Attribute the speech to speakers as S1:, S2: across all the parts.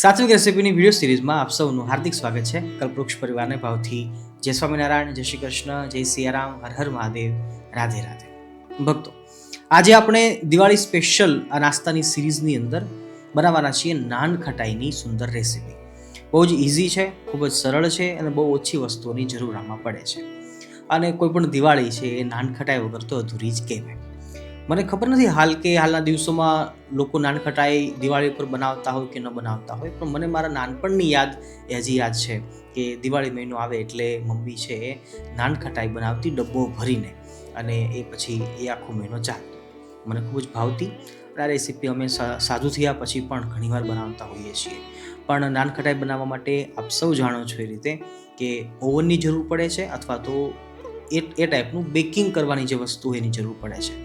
S1: સાત્વિક રેસીપીની video સિરીઝમાં આપ સૌનું હાર્દિક સ્વાગત છે. કલ્પવૃક્ષ પરિવારને ભાવથી જય સ્વામિનારાયણ, જય શ્રી કૃષ્ણ, જય સિયારામ, હર હર મહાદેવ, રાધે રાધે. ભક્તો, આજે આપણે દિવાળી સ્પેશિયલ આ નાસ્તાની સિરીઝની અંદર બનાવવાના છીએ નાન ખટાઈની સુંદર રેસીપી. બહુ જ ઇઝી છે, ખૂબ જ સરળ છે અને બહુ ઓછી વસ્તુઓની જરૂર આમાં પડે છે. અને કોઈ પણ દિવાળી છે એ નાન ખટાઈ વગર તો અધૂરી જ કહેવાય. મને ખબર નથી હાલના દિવસોમાં લોકો નાનખટાઈ દિવાળી પર બનાવતા હોય કે ન બનાવતા હોય, પણ મને મારા નાનપણની યાદ હજી યાદ છે કે દિવાળી મહિનો આવે એટલે મમ્મી છે એ નાનખટાઈ બનાવતી ડબ્બો ભરીને, અને એ પછી એ આખો મહિનો ચાલતો. મને ખૂબ જ ભાવતી. આ રેસીપી અમે સાધુ થયા પછી પણ ઘણીવાર બનાવતા હોઈએ છીએ. પણ નાનખટાઈ બનાવવા માટે આપ સૌ જાણો છો એ રીતે કે ઓવનની જરૂર પડે છે, અથવા તો એ ટાઈપનું બેકિંગ કરવાની જે વસ્તુ એની જરૂર પડે છે.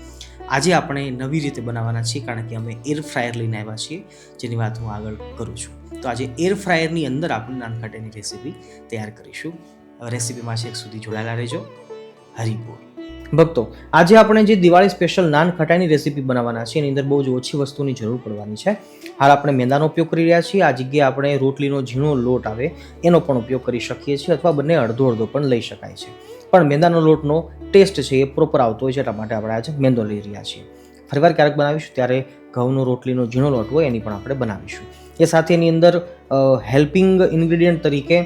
S1: આજે આપણે નવી રીતે બનાવવાના છીએ, કારણ કે અમે એર ફ્રાયર લઈને આવ્યા છીએ, જેની વાત હું આગળ કરું છું. તો આજે એર ફ્રાયરની અંદર આપણે નાનખટાઈની રેસીપી તૈયાર કરીશું. રેસીપીમાં છેક સુધી જોડાયેલા રહેજો. હરી બોલ. ભક્તો, આજે આપણે જે દિવાળી સ્પેશિયલ નાનખટાઈની રેસીપી બનાવવાના છે એની અંદર બહુ જ ઓછી વસ્તુની જરૂર પડવાની છે. હાલ આપણે મેંદાનો ઉપયોગ કરી રહ્યા છીએ. આ જગ્યાએ આપણે રોટલીનો ઝીણો લોટ આવે એનો પણ ઉપયોગ કરી શકીએ છીએ, અથવા બંને અડધો અડધો પણ લઈ શકાય છે. પણ મેંદાનો લોટનો ટેસ્ટ છે એ પ્રોપર આવતો હોય છે, એટલા માટે આપણે આજે મેંદો લઈ રહ્યા છીએ. ફરીવાર ક્યારેક બનાવીશું ત્યારે ઘઉંનો રોટલીનો ઝીણો લોટ હોય એની પણ આપણે બનાવીશું. એ સાથે એની અંદર હેલ્પિંગ ઇન્ગ્રીડિયન્ટ તરીકે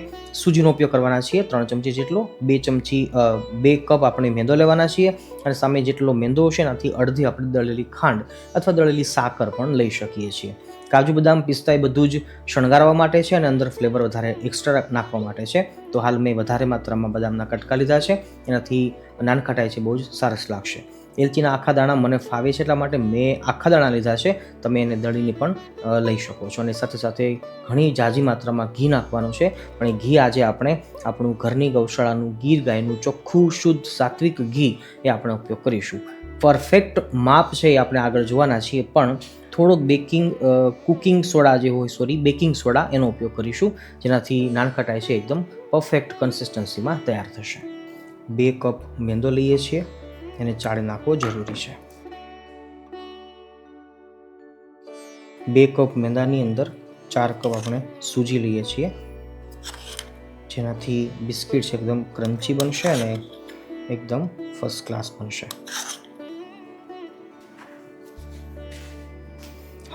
S1: સૂજીનો ઉપયોગ કરવાના છીએ, 3 ચમચી જેટલો. 2 કપ આપણે મેંદો લેવાના છીએ, અને સામે જેટલો મેંદો હશે એનાથી અડધી આપણે દળેલી ખાંડ અથવા દળેલી સાકર પણ લઈ શકીએ છીએ. કાજુ બદામ પિસ્તા એ બધું જ શણગારવા માટે છે અને અંદર ફ્લેવર વધારે એક્સ્ટ્રા નાખવા માટે છે. તો હાલ મેં વધારે માત્રામાં બદામના કટકા લીધા છે, એનાથી નાનખટાઈ છે બહુ જ સરસ લાગશે. એલચીના આખા દાણા મને ફાવે છે એટલા માટે મેં આખા દાણા લીધા છે. તમે એને દળીને પણ લઈ શકો છો. અને સાથે સાથે ઘણી ઝાઝી માત્રામાં ઘી નાખવાનું છે, પણ એ ઘી આજે આપણે આપણું ઘરની ગૌશાળાનું ગીર ગાયનું ચોખ્ખું શુદ્ધ સાત્વિક ઘી એ આપણે ઉપયોગ કરીશું. પરફેક્ટ માપ છે એ આપણે આગળ જોવાના છીએ, પણ થોડોક બેકિંગ સોડા એનો ઉપયોગ કરીશું, જેનાથી નાનખટાઈ છે એકદમ પરફેક્ટ કન્સિસ્ટન્સીમાં તૈયાર થશે. 2 કપ મેંદો લઈએ છીએ, એને ચાળી નાખવો જરૂરી છે. 2 કપ મેંદાની અંદર 4 કપ આપણે સૂજી લઈએ છીએ, જેનાથી બિસ્કિટ છે એકદમ ક્રન્ચી બનશે અને એકદમ ફર્સ્ટ ક્લાસ બનશે.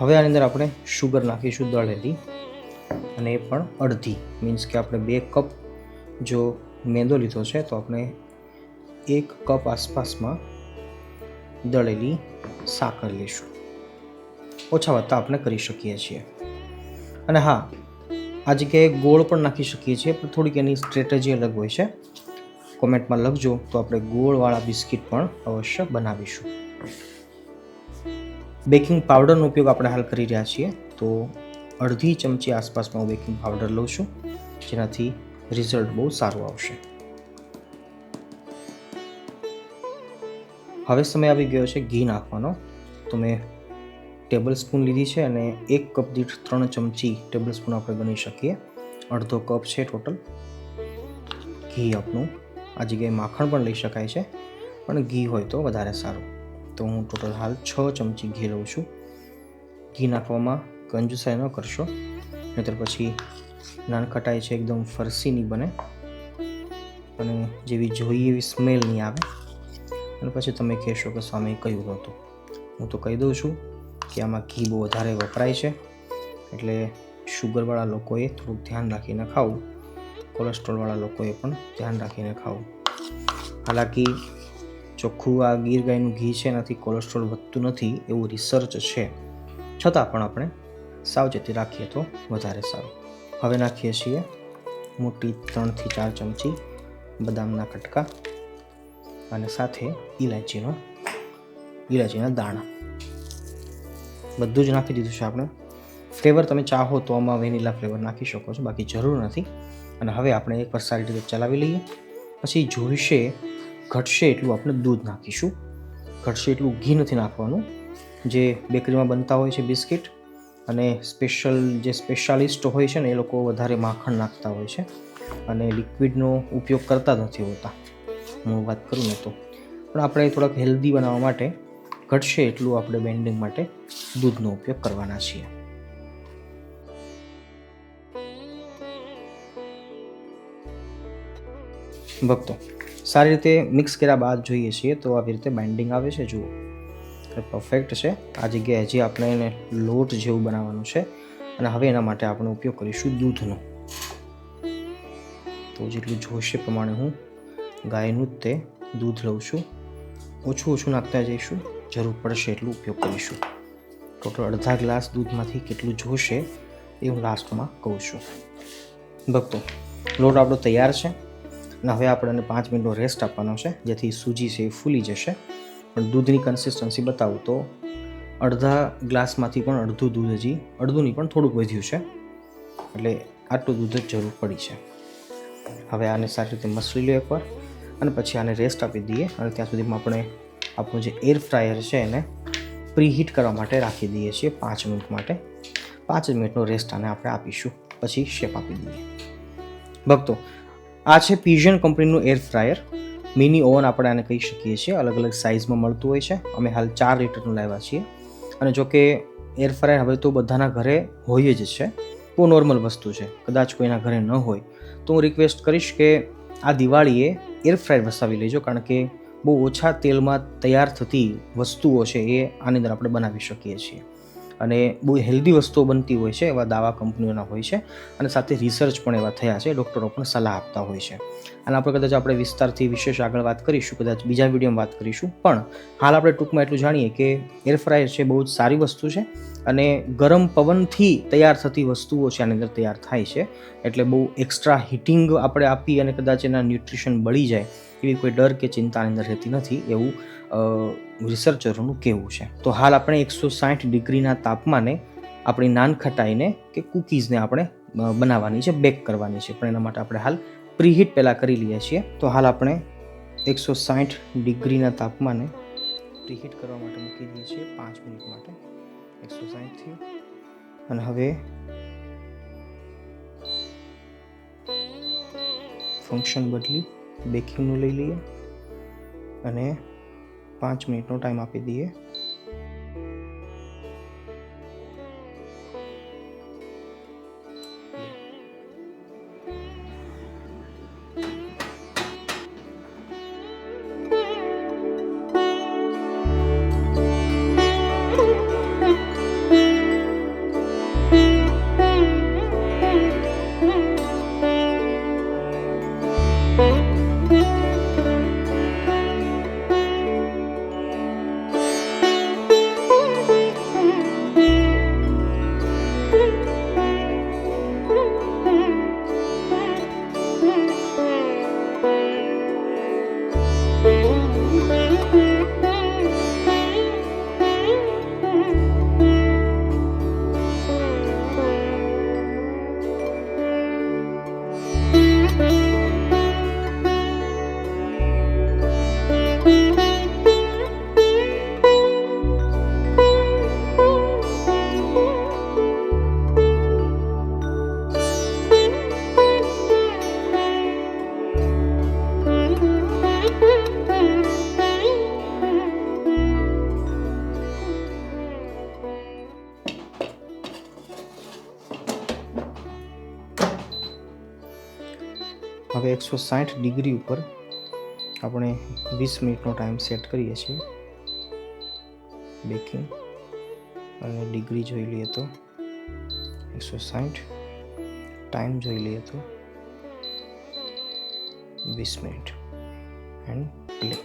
S1: હવે આની અંદર આપણે શુગર નાખીશું દળેલી, અને એ પણ અડધી. મીન્સ કે આપણે 2 કપ જો મેંદો લીધો છે તો આપણે 1 કપ આસપાસમાં દળેલી સાકર લઈશું. ઓછા વધતા આપણે કરી શકીએ છીએ. અને હા, આ જગ્યાએ ગોળ પણ નાખી શકીએ છીએ, પણ થોડીક એની સ્ટ્રેટેજી અલગ હોય છે. કોમેન્ટમાં લખજો તો આપણે ગોળવાળા બિસ્કિટ પણ અવશ્ય બનાવીશું. બેકિંગ પાવડરનો ઉપયોગ આપણે હાલ કરી રહ્યા છીએ, તો અડધી ચમચી આસપાસમાં હું બેકિંગ પાવડર લઉં છું, જેનાથી રિઝલ્ટ બહુ સારું આવશે. હવે સમય આવી ગયો છે ઘી નાખવાનો. તો મેં ટેબલ સ્પૂન લીધી છે, અને 1 કપ દીઠ 3 ચમચી ટેબલ સ્પૂન આપણે ગણી શકીએ. અડધો કપ છે ટોટલ ઘી આપણું. આ જગ્યાએ માખણ પણ લઈ શકાય છે, પણ ઘી હોય તો વધારે સારું. તો હું ટોટલ હાલ 6 ચમચી ઘી લઉં છું. ઘી નાખવામાં કંજુસાઈ ન કરશો, નહીંતર પછી નાનખટાઈ છે એકદમ ફરસી નહીં બને, અને જેવી જોઈએ એવી સ્મેલ નહીં આવે, અને પછી તમે કહેશો કે સ્વામી કયું નહોતું. હું તો કહી દઉં છું કે આમાં ઘી બહુ વધારે વપરાય છે, એટલે શુગરવાળા લોકોએ થોડુંક ધ્યાન રાખીને ખાવું, કોલેસ્ટ્રોલવાળા લોકોએ પણ ધ્યાન રાખીને ખાવું. હાલાકી ચોખ્ખું આ ગીર ગાયનું ઘી છે એનાથી કોલેસ્ટ્રોલ વધતું નથી એવું રિસર્ચ છે, છતાં પણ આપણે સાવચેતી રાખીએ તો વધારે સારું. હવે નાખીએ છીએ મોટી 3 થી 4 ચમચી બદામના કટકા, અને સાથે ઇલાયચીના દાણા બધું જ નાખી દીધું છે આપણે. ફ્લેવર તમે ચાહો તો આમાં વેનીલા ફ્લેવર નાખી શકો છો, બાકી જરૂર નથી. અને હવે આપણે એકવાર સારી રીતે ચલાવી લઈએ. પછી જોઈશે ઘટશે એટલું આપણે દૂધ નાખીશું. ઘટશે એટલું ઘી નથી નાખવાનું. જે બેકરીમાં બનતા હોય છે બિસ્કિટ, અને સ્પેશિયાલિસ્ટ હોય છે ને, એ લોકો વધારે માખણ નાખતા હોય છે અને લિક્વિડનો ઉપયોગ કરતા નથી હોતા. હું વાત કરું ને તો પણ આપણે થોડાક હેલ્ધી બનાવવા માટે ઘટશે એટલું આપણે બેન્ડિંગ માટે દૂધનો ઉપયોગ કરવાના છીએ. ભક્તો, સારી રીતે મિક્સ કર્યા બાદ જોઈએ છીએ તો આવી રીતે બાઇન્ડિંગ આવે છે. જુઓ, પરફેક્ટ છે. આ જગ્યાએ હજી આપણે એને લોટ જેવું બનાવવાનું છે અને હવે એના માટે આપણે ઉપયોગ કરીશું દૂધનો. તો જેટલું જોશે પ્રમાણે હું ગાયનું જ તે દૂધ લઉં છું. ઓછું નાખતા જઈશું, જરૂર પડશે એટલું ઉપયોગ કરીશું. ટોટલ અડધા ગ્લાસ દૂધમાંથી કેટલું જોશે એ હું લાસ્ટમાં કહું છું. ભક્તો, લોટ આપણો તૈયાર છે અને હવે આપણે 5 મિનિટનો રેસ્ટ આપવાનો છે, જેથી સૂજી છે એ ફૂલી જશે. પણ દૂધની કન્સિસ્ટન્સી બતાવું તો અડધા ગ્લાસમાંથી પણ અડધું દૂધ, હજી અડધું નહીં પણ થોડુંક વધ્યું છે, એટલે આટલું દૂધ જ જરૂર પડી છે. હવે આને સારી રીતે મસળી લો એકવાર અને પછી આને રેસ્ટ આપી દઈએ. અને ત્યાં સુધીમાં આપણે આપણું જે એર ફ્રાયર છે એને પ્રીહીટ કરવા માટે રાખી દઈએ છીએ 5 મિનિટ માટે. 5 મિનિટનો રેસ્ટ આને આપણે આપીશું, પછી શેપ આપી દઈએ. ભક્તો, આ છે પિજન કંપનીનું એર ફ્રાયર. મિની ઓવન આપણે આને કહી શકીએ છીએ. અલગ અલગ સાઇઝમાં મળતું હોય છે. અમે હાલ 4 લીટરનું લાવ્યા છીએ. અને જો કે એર ફ્રાયર હવે તો બધાના ઘરે હોય જ છે, બહુ નોર્મલ વસ્તુ છે. કદાચ કોઈના ઘરે ન હોય તો હું રિક્વેસ્ટ કરીશ કે આ દિવાળીએ એર ફ્રાયર વસાવી લેજો, કારણ કે બહુ ઓછા તેલમાં તૈયાર થતી વસ્તુઓ છે એ આની અંદર આપણે બનાવી શકીએ છીએ. અને બહુ હેલ્ધી વસ્તુઓ બનતી હોય છે, એવા દાવા કંપનીઓના હોય છે. અને સાથે રિસર્ચ પણ એવા થયા છે, ડૉક્ટરો પણ સલાહ આપતા હોય છે. અને કદાચ આપણે વિસ્તારથી વિશેષ આગળ વાત કરીશું, કદાચ બીજા વિડીયોમાં વાત કરીશું. પણ હાલ આપણે ટૂંકમાં એટલું જાણીએ કે એર ફ્રાયર છે બહુ જ સારી વસ્તુ છે અને ગરમ પવનથી તૈયાર થતી વસ્તુઓ છે આની અંદર તૈયાર થાય છે. એટલે બહુ એક્સ્ટ્રા હીટિંગ આપણે આપી અને કદાચ એના ન્યુટ્રિશન બળી જાય એવી કોઈ ડર કે ચિંતા આની અંદર રહેતી નથી, એવું રિસર્ચરોનું કહેવું છે. તો હાલ આપણે 160 ડિગ્રીના તાપમાને આપણી નાનખટાઈને કે કૂકીઝને આપણે બનાવવાની છે, બેક કરવાની છે. પણ એના માટે આપણે હાલ પ્રીહીટ પહેલાં કરી લઈએ છીએ. તો હાલ આપણે 160 ડિગ્રીના તાપમાને પ્રીહીટ કરવા માટે મૂકી દઈએ છીએ 5 મિનિટ માટે. 160 થયું અને હવે ફંક્શન બદલી બેકિંગનું લઈ લઈએ અને 5 મિનિટનો ટાઈમ આપી દઈએ. હવે 160 ડિગ્રી ઉપર આપણે 20 મિનિટનો ટાઈમ સેટ કરીએ છીએ બેકિંગ. અને ડિગ્રી જોઈ લઈએ તો 160, ટાઈમ જોઈ લઈએ તો 20 મિનિટ એન્ડ પ્લે.